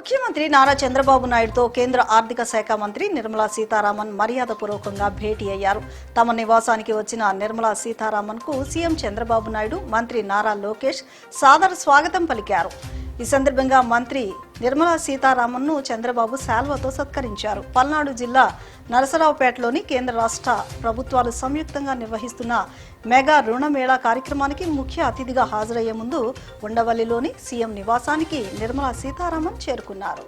ముఖ్యమంత్రి నారా చంద్రబాబు నాయుడుతో కేంద్ర ఆర్థిక శాఖ మంత్రి నిర్మలా సీతారామన్ మర్యాదపూర్వకంగా భేటీ అయ్యారు. తమ నివాసానికి వచ్చిన నిర్మలా సీతారామన్ కు సీఎం చంద్రబాబు నాయుడు, మంత్రి నారా లోకేష్ సాదర స్వాగతం పలికారు. ఈ సందర్భంగా మంత్రి నిర్మలా సీతారామన్ ను చంద్రబాబు శాల్వాతో సత్కరించారు. పల్నాడు జిల్లా నరసరావుపేటలోని కేంద్ర రాష్ట్ర ప్రభుత్వాలు సంయుక్తంగా నిర్వహిస్తున్న మెగా రుణమేళా కార్యక్రమానికి ముఖ్య అతిథిగా హాజరయ్యే ముందు ఉండవల్లిలోని సీఎం నివాసానికి నిర్మలా సీతారామన్ చేరుకున్నారు.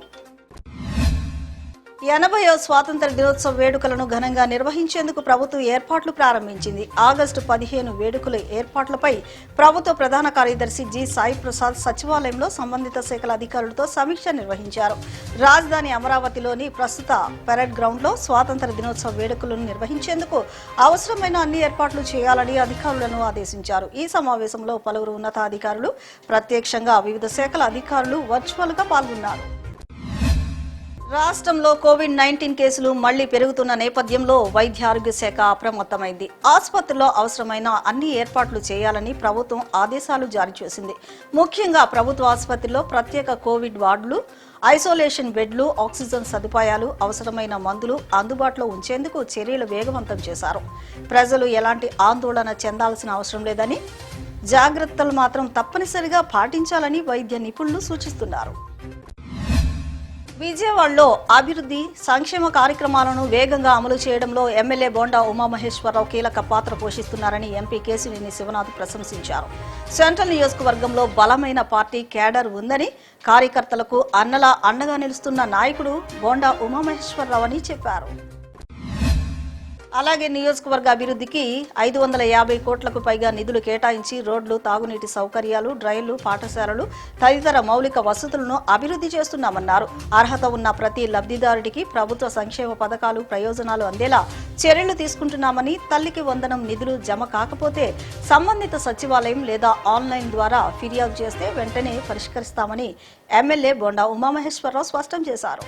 80వ స్వాతంత్ర దినోత్సవ వేడుకలను ఘనంగా నిర్వహించేందుకు ప్రభుత్వం ఏర్పాట్లు ప్రారంభించింది. ఆగస్టు 15 వేడుకల ఏర్పాట్లపై ప్రభుత్వ ప్రధాన కార్యదర్శి జి సాయి ప్రసాద్ సచివాలయంలో సంబంధిత శాఖల అధికారులతో సమీక్ష నిర్వహించారు. రాజధాని అమరావతిలోని ప్రస్తుత పెరేడ్ గ్రౌండ్ లో స్వాతంత్ర దినోత్సవ వేడుకలను నిర్వహించేందుకు అవసరమైన అన్ని ఏర్పాట్లు చేయాలని అధికారులను ఆదేశించారు. ఈ సమావేశంలో పలువురు ఉన్నతాధికారులు, ప్రత్యక్షంగా వివిధ శాఖల అధికారులు వర్చువల్ గా పాల్గొన్నారు. రాష్ట్రంలో కోవిడ్-19 కేసులు మళ్లీ పెరుగుతున్న నేపథ్యంలో వైద్య ఆరోగ్య శాఖ అప్రమత్తమైంది. ఆసుపత్రిలో అవసరమైన అన్ని ఏర్పాట్లు చేయాలని ప్రభుత్వం ఆదేశాలు జారీ చేసింది. ముఖ్యంగా ప్రభుత్వ ఆసుపత్రిలో ప్రత్యేక కోవిడ్ వార్డులు, ఐసోలేషన్ బెడ్లు, ఆక్సిజన్ సదుపాయాలు, అవసరమైన మందులు అందుబాటులో ఉంచేందుకు చర్యలు వేగవంతం చేశారు. ప్రజలు ఎలాంటి ఆందోళన చెందాల్సిన అవసరం లేదని, జాగ్రత్తలు మాత్రం తప్పనిసరిగా పాటించాలని వైద్య నిపుణులు సూచిస్తున్నారు. విజయవాడలో అభివృద్ధి సంక్షేమ కార్యక్రమాలను వేగంగా అమలు చేయడంలో ఎమ్మెల్యే బోండా ఉమామహేశ్వరరావు కీలక పాత్ర పోషిస్తున్నారని ఎంపీ కేశినేని శివనాథ్ ప్రశంసించారు. సెంట్రల్ నియోజకవర్గంలో బలమైన పార్టీ కేడర్ ఉందని, కార్యకర్తలకు అన్నలా అండగా నిలుస్తున్న నాయకుడు బోండా ఉమామహేశ్వరరావు అని చెప్పారు. అలాగే నియోజకవర్గ అభివృద్ధికి 550 కోట్లకు పైగా నిధులు కేటాయించి రోడ్లు, తాగునీటి సౌకర్యాలు, డ్రైన్లు, పాఠశాలలు తదితర మౌలిక వసతులను అభివృద్ధి చేస్తున్నామన్నారు. అర్హత ఉన్న ప్రతి లబ్ధిదారుడికి ప్రభుత్వ సంక్షేమ పథకాలు, ప్రయోజనాలు అందేలా చర్యలు తీసుకుంటున్నామని, తల్లికి వందనం నిధులు జమ కాకపోతే సంబంధిత సచివాలయం లేదా ఆన్లైన్ ద్వారా ఫిర్యాదు చేస్తే వెంటనే పరిష్కరిస్తామని ఎమ్మెల్యే బోండా ఉమామహేశ్వరరావు స్పష్టం చేశారు.